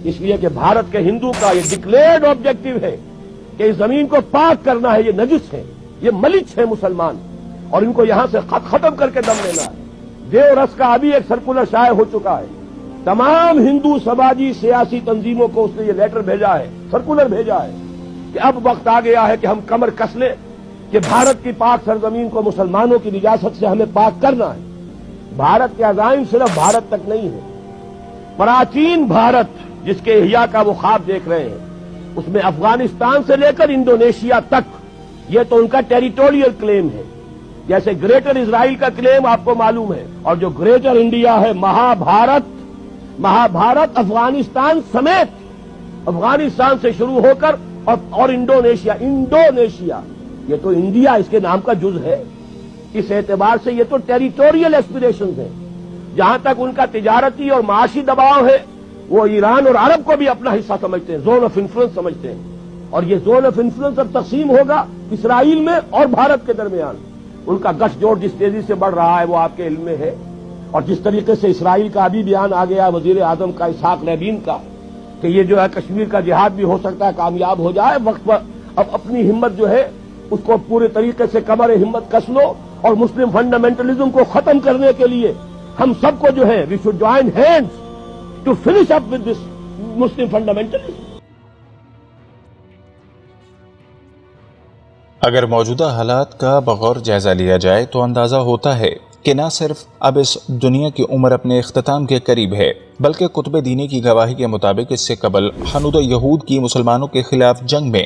اس لیے کہ بھارت کے ہندو کا یہ ڈکلیئرڈ آبجیکٹو ہے کہ اس زمین کو پاک کرنا ہے. یہ نجس ہے, یہ ملچ ہے مسلمان, اور ان کو یہاں سے ختم کر کے دم لینا ہے. دیو رس کا ابھی ایک سرکولر شائع ہو چکا ہے. تمام ہندو سماجی سیاسی تنظیموں کو اس نے یہ لیٹر بھیجا ہے, سرکولر بھیجا ہے کہ اب وقت آ گیا ہے کہ ہم کمر کس لیں کہ بھارت کی پاک سرزمین کو مسلمانوں کی نجاست سے ہمیں پاک کرنا ہے. بھارت کے عزائم صرف بھارت تک نہیں ہے. پراچین بھارت جس کے احیاء کا وہ خواب دیکھ رہے ہیں, اس میں افغانستان سے لے کر انڈونیشیا تک یہ تو ان کا ٹیریٹوریل کلیم ہے. جیسے گریٹر اسرائیل کا کلیم آپ کو معلوم ہے, اور جو گریٹر انڈیا ہے, مہابھارت افغانستان سمیت, افغانستان سے شروع ہو کر اور انڈونیشیا یہ تو انڈیا اس کے نام کا جز ہے. اس اعتبار سے یہ تو ٹیریٹوریل ایسپریشنز ہیں. جہاں تک ان کا تجارتی اور معاشی دباؤ ہے, وہ ایران اور عرب کو بھی اپنا حصہ سمجھتے ہیں, زون آف انفلوئنس سمجھتے ہیں. اور یہ زون آف انفلوئنس اب تقسیم ہوگا اسرائیل میں اور بھارت کے درمیان. ان کا گٹھ جوڑ جس تیزی سے بڑھ رہا ہے وہ آپ کے علم میں ہے. اور جس طریقے سے اسرائیل کا ابھی بیان آ گیا وزیر اعظم کا اسحاق رابین کا کہ یہ جو ہے کشمیر کا جہاد بھی ہو سکتا ہے کامیاب ہو جائے, وقت پر اب اپنی ہمت جو ہے اس کو پورے طریقے سے کمر ہمت کس لو, اور مسلم فنڈامنٹلزم کو ختم کرنے کے لیے ہم سب کو جو ہے we should join hands to finish up with this Muslim fundamentalism. اگر موجودہ حالات کا بغور جائزہ لیا جائے تو اندازہ ہوتا ہے کہ نہ صرف اب اس دنیا کی عمر اپنے اختتام کے قریب ہے, بلکہ کتب دینی کی گواہی کے مطابق اس سے قبل ہنود یہود کی مسلمانوں کے خلاف جنگ میں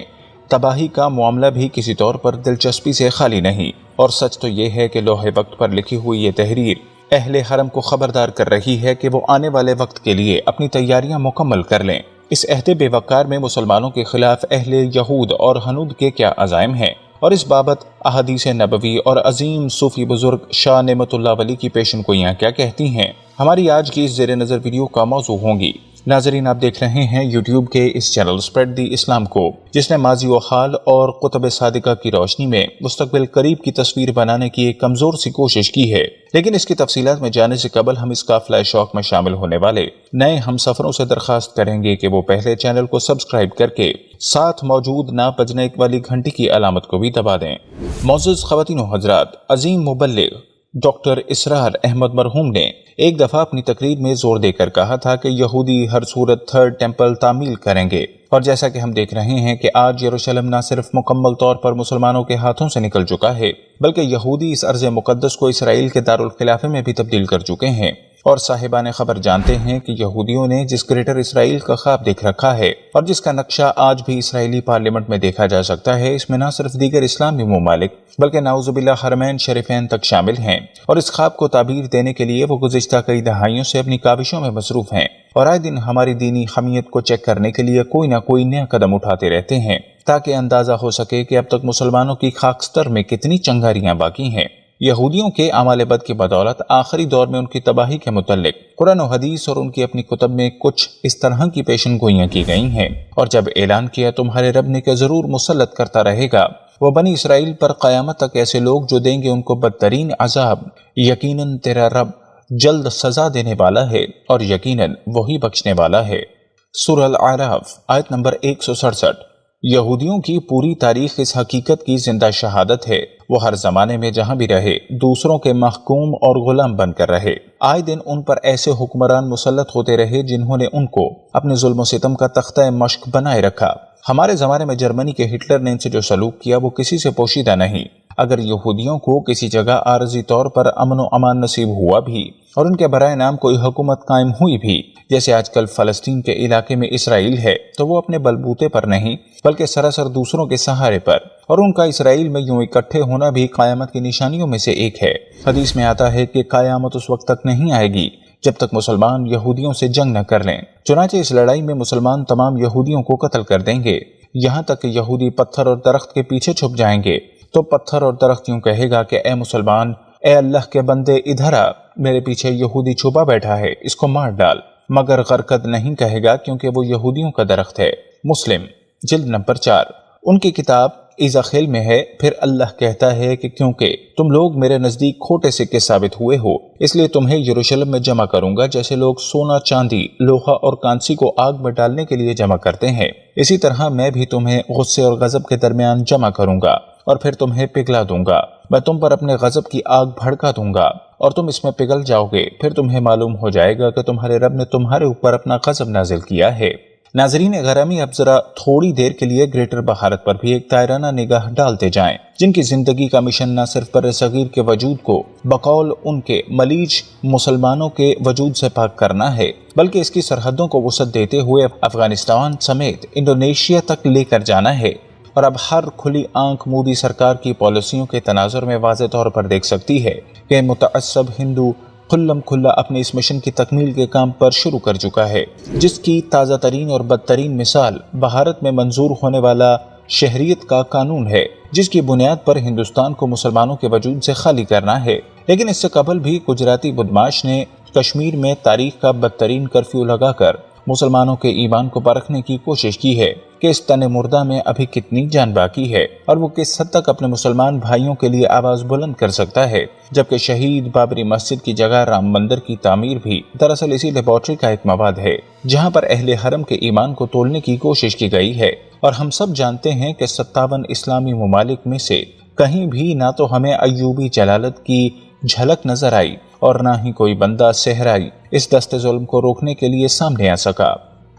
تباہی کا معاملہ بھی کسی طور پر دلچسپی سے خالی نہیں. اور سچ تو یہ ہے کہ لوح وقت پر لکھی ہوئی یہ تحریر اہل حرم کو خبردار کر رہی ہے کہ وہ آنے والے وقت کے لیے اپنی تیاریاں مکمل کر لیں. اس عہد بے وقار میں مسلمانوں کے خلاف اہل یہود اور ہنود کے کیا عزائم ہیں, اور اس بابت احادیث نبوی اور عظیم صوفی بزرگ شاہ نعمت اللہ ولی کی پیشن گوئیاں کیا کہتی ہیں, ہماری آج کی اس زیر نظر ویڈیو کا موضوع ہوں گی. ناظرین, آپ دیکھ رہے ہیں یوٹیوب کے اس چینل اسپریڈ دی اسلام کو, جس نے ماضی و حال اور قطب صادقہ کی روشنی میں مستقبل قریب کی تصویر بنانے کی ایک کمزور سی کوشش کی ہے. لیکن اس کی تفصیلات میں جانے سے قبل ہم اس قافلہ شوق میں شامل ہونے والے نئے ہم سفروں سے درخواست کریں گے کہ وہ پہلے چینل کو سبسکرائب کر کے ساتھ موجود نہ بجنے والی گھنٹی کی علامت کو بھی دبا دیں. معزز خواتین و حضرات, عظیم مبلغ ڈاکٹر اسرار احمد مرحوم نے ایک دفعہ اپنی تقریر میں زور دے کر کہا تھا کہ یہودی ہر صورت تھرڈ ٹیمپل تعمیل کریں گے, اور جیسا کہ ہم دیکھ رہے ہیں کہ آج یروشلم نہ صرف مکمل طور پر مسلمانوں کے ہاتھوں سے نکل چکا ہے, بلکہ یہودی اس ارض مقدس کو اسرائیل کے دارالخلافے میں بھی تبدیل کر چکے ہیں. اور صاحبان خبر جانتے ہیں کہ یہودیوں نے جس گریٹر اسرائیل کا خواب دیکھ رکھا ہے اور جس کا نقشہ آج بھی اسرائیلی پارلیمنٹ میں دیکھا جا سکتا ہے, اس میں نہ صرف دیگر اسلامی ممالک بلکہ نعوذ باللہ حرمین شریفین تک شامل ہیں. اور اس خواب کو تعبیر دینے کے لیے وہ گزشتہ کئی دہائیوں سے اپنی کاوشوں میں مصروف ہیں, اور آئے دن ہماری دینی حمیت کو چیک کرنے کے لیے کوئی نہ کوئی نیا قدم اٹھاتے رہتے ہیں, تاکہ اندازہ ہو سکے کہ اب تک مسلمانوں کی خاکستر میں کتنی چنگاریاں باقی ہیں. یہودیوں کے اعمال بد کی بدولت آخری دور میں ان کی تباہی کے متعلق قرآن و حدیث اور ان کی اپنی کتب میں کچھ اس طرح کی پیشن گوئیاں کی گئی ہیں, اور جب اعلان کیا تمہارے رب نے کہ ضرور مسلط کرتا رہے گا وہ بنی اسرائیل پر قیامت تک ایسے لوگ جو دیں گے ان کو بدترین عذاب, یقیناً تیرا رب جلد سزا دینے والا ہے اور یقیناً وہی بخشنے والا ہے. سورہ الاعراف آیت نمبر 167. یہودیوں کی پوری تاریخ اس حقیقت کی زندہ شہادت ہے, وہ ہر زمانے میں جہاں بھی رہے دوسروں کے محکوم اور غلام بن کر رہے. آئے دن ان پر ایسے حکمران مسلط ہوتے رہے جنہوں نے ان کو اپنے ظلم و ستم کا تختہ مشق بنائے رکھا. ہمارے زمانے میں جرمنی کے ہٹلر نے ان سے جو سلوک کیا وہ کسی سے پوشیدہ نہیں. اگر یہودیوں کو کسی جگہ عارضی طور پر امن و امان نصیب ہوا بھی اور ان کے برائے نام کوئی حکومت قائم ہوئی بھی, جیسے آج کل فلسطین کے علاقے میں اسرائیل ہے, تو وہ اپنے بلبوتے پر نہیں بلکہ سراسر دوسروں کے سہارے پر, اور ان کا اسرائیل میں یوں اکٹھے ہونا بھی قیامت کی نشانیوں میں سے ایک ہے. حدیث میں آتا ہے کہ قیامت اس وقت تک نہیں آئے گی جب تک مسلمان یہودیوں سے جنگ نہ کر لیں. چنانچہ اس لڑائی میں مسلمان تمام یہودیوں کو قتل کر دیں گے, یہاں تک کہ یہودی پتھر اور درخت کے پیچھے چھپ جائیں گے. تو پتھر اور درخت یوں کہے گا کہ اے مسلمان, اے اللہ کے بندے ادھر آ, میرے پیچھے یہودی چھپا بیٹھا ہے, اس کو مار ڈال. مگر غرقد نہیں کہے گا کیونکہ وہ یہودیوں کا درخت ہے. مسلم جلد نمبر 4. ان کی کتاب ایزاخیل میں ہے، پھر اللہ کہتا ہے کہ کیونکہ تم لوگ میرے نزدیک کھوٹے سکے ثابت ہوئے ہو، اس لیے تمہیں یروشلم میں جمع کروں گا جیسے لوگ سونا، چاندی، لوہا اور کانسی کو آگ میں ڈالنے کے لیے جمع کرتے ہیں، اسی طرح میں بھی تمہیں غصے اور غضب کے درمیان جمع کروں گا اور پھر تمہیں پگھلا دوں گا۔ میں تم پر اپنے غضب کی آگ بھڑکا دوں گا اور تم اس میں پگھل جاؤ گے، پھر تمہیں معلوم ہو جائے گا کہ تمہارے رب نے تمہارے اوپر اپنا غضب نازل کیا ہے۔ ناظرین گرامی، اب ذرا تھوڑی دیر کے لیے گریٹر بھارت پر بھی ایک تائرانہ نگاہ ڈالتے جائیں، جن کی زندگی کا مشن نہ صرف بر صغیر کے وجود کو بقول ان کے ملیج مسلمانوں کے وجود سے پاک کرنا ہے، بلکہ اس کی سرحدوں کو وسعت دیتے ہوئے افغانستان سمیت انڈونیشیا تک لے کر جانا ہے۔ اور اب ہر کھلی آنکھ مودی سرکار کی پالیسیوں کے تناظر میں واضح طور پر دیکھ سکتی ہے کہ متعصب ہندو کھلم کھلا اپنے اس مشن کی تکمیل کے کام پر شروع کر چکا ہے، جس کی تازہ ترین اور بدترین مثال بھارت میں منظور ہونے والا شہریت کا قانون ہے، جس کی بنیاد پر ہندوستان کو مسلمانوں کے وجود سے خالی کرنا ہے۔ لیکن اس سے قبل بھی گجراتی بدماش نے کشمیر میں تاریخ کا بدترین کرفیو لگا کر مسلمانوں کے ایمان کو پرکھنے کی کوشش کی ہے کہ اس تن مردہ میں ابھی کتنی جان باقی ہے اور وہ کس حد تک اپنے مسلمان بھائیوں کے لیے آواز بلند کر سکتا ہے، جبکہ شہید بابری مسجد کی جگہ رام مندر کی تعمیر بھی دراصل اسی لیبارٹری کا ایک مواد ہے، جہاں پر اہل حرم کے ایمان کو تولنے کی کوشش کی گئی ہے۔ اور ہم سب جانتے ہیں کہ 57 اسلامی ممالک میں سے کہیں بھی نہ تو ہمیں ایوبی جلالت کی جھلک نظر آئی اور نہ ہی کوئی بندہ صحرائی اس دست ظلم کو روکنے کے لیے سامنے آ سکا۔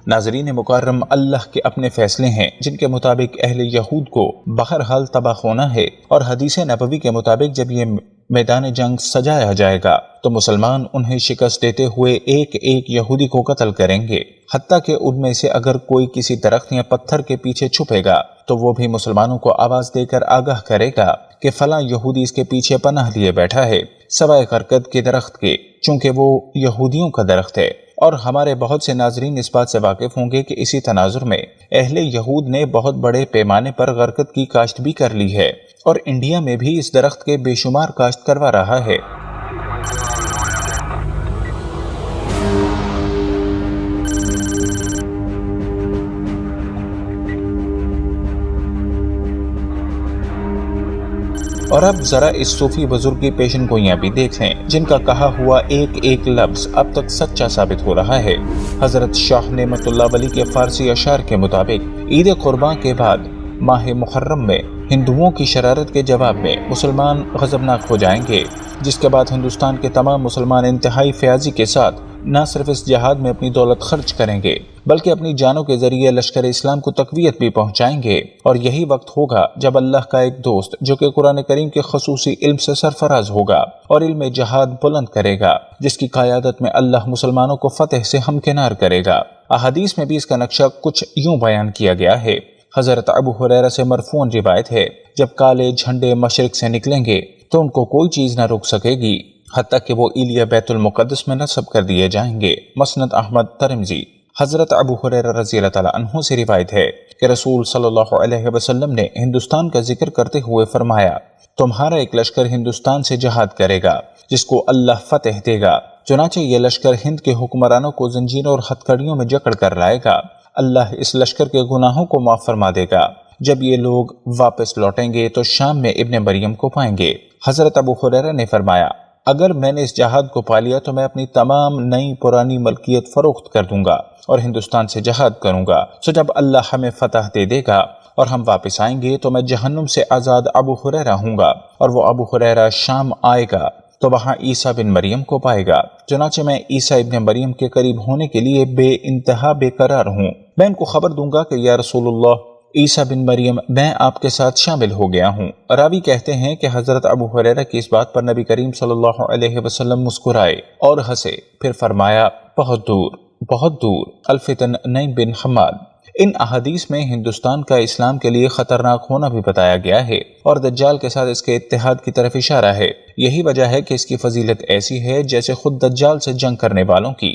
ناظرین مکرم، اللہ کے اپنے فیصلے ہیں جن کے مطابق اہل یہود کو بہرحال تباہ ہونا ہے، اور حدیث نبوی کے مطابق جب یہ میدان جنگ سجایا جائے گا تو مسلمان انہیں شکست دیتے ہوئے ایک ایک یہودی کو قتل کریں گے، حتیٰ کہ ان میں سے اگر کوئی کسی درخت یا پتھر کے پیچھے چھپے گا تو وہ بھی مسلمانوں کو آواز دے کر آگاہ کرے گا کہ فلاں یہودی اس کے پیچھے پناہ لیے بیٹھا ہے، سوائے غرقد کے درخت کے، چونکہ وہ یہودیوں کا درخت ہے۔ اور ہمارے بہت سے ناظرین اس بات سے واقف ہوں گے کہ اسی تناظر میں اہل یہود نے بہت بڑے پیمانے پر غرقد کی کاشت بھی کر لی ہے، اور انڈیا میں بھی اس درخت کے بے شمار کاشت کروا رہا ہے۔ اور اب ذرا اس صوفی بزرگ کی پیشن گوئیاں بھی دیکھ لیں، جن کا کہا ہوا ایک ایک لفظ اب تک سچا ثابت ہو رہا ہے۔ حضرت شاہ نعمت اللہ ولی کے فارسی اشعار کے مطابق عید قرباں کے بعد ماہ محرم میں ہندوؤں کی شرارت کے جواب میں مسلمان غضبناک ہو جائیں گے، جس کے بعد ہندوستان کے تمام مسلمان انتہائی فیاضی کے ساتھ نہ صرف اس جہاد میں اپنی دولت خرچ کریں گے بلکہ اپنی جانوں کے ذریعے لشکر اسلام کو تقویت بھی پہنچائیں گے۔ اور یہی وقت ہوگا جب اللہ کا ایک دوست جو کہ قرآن کریم کے خصوصی علم سے سرفراز ہوگا اور علم جہاد بلند کرے گا، جس کی قیادت میں اللہ مسلمانوں کو فتح سے ہمکنار کرے گا۔ احادیث میں بھی اس کا نقشہ کچھ یوں بیان کیا گیا ہے۔ حضرت ابو ہریرہ سے مرفوع روایت ہے، جب کالے جھنڈے مشرق سے نکلیں گے تو ان کو کوئی چیز نہ روک سکے گی، حتیٰ کہ وہ ایلیا بیت المقدس میں نصب کر دیے جائیں گے۔ مسند احمد ترمذی۔ حضرت ابو ہریرہ رضی اللہ تعالیٰ عنہ سے روایت ہے کہ رسول صلی اللہ علیہ وسلم نے ہندوستان کا ذکر کرتے ہوئے فرمایا، تمہارا ایک لشکر ہندوستان سے جہاد کرے گا جس کو اللہ فتح دے گا۔ چنانچہ یہ لشکر ہند کے حکمرانوں کو زنجیروں اور ہتھکڑیوں میں جکڑ کر لائے گا۔ اللہ اس لشکر کے گناہوں کو معاف فرما دے گا۔ جب یہ لوگ واپس لوٹیں گے تو شام میں ابن مریم کو پائیں گے۔ حضرت ابو ہریرہ نے فرمایا، اگر میں نے اس جہاد کو پا لیا تو میں اپنی تمام نئی پرانی ملکیت فروخت کر دوں گا اور ہندوستان سے جہاد کروں گا۔ سو جب اللہ ہمیں فتح دے دے گا اور ہم واپس آئیں گے تو میں جہنم سے آزاد ابو ہریرہ ہوں گا، اور وہ ابو ہریرہ شام آئے گا تو وہاں عیسیٰ بن مریم کو پائے گا۔ چنانچہ میں عیسیٰ ابن مریم کے قریب ہونے کے لیے بے انتہا بے قرار ہوں۔ میں ان کو خبر دوں گا کہ یا رسول اللہ، عیسیٰ بن مریم، میں آپ کے ساتھ شامل ہو گیا ہوں۔ راوی کہتے ہیں کہ حضرت ابو ہریرہ کی اس بات پر نبی کریم صلی اللہ علیہ وسلم مسکرائے اور ہنسے، پھر فرمایا، بہت دور بہت دور۔ الفتن نعیم بن حماد۔ ان احادیث میں ہندوستان کا اسلام کے لیے خطرناک ہونا بھی بتایا گیا ہے اور دجال کے ساتھ اس کے اتحاد کی طرف اشارہ ہے۔ یہی وجہ ہے کہ اس کی فضیلت ایسی ہے جیسے خود دجال سے جنگ کرنے والوں کی۔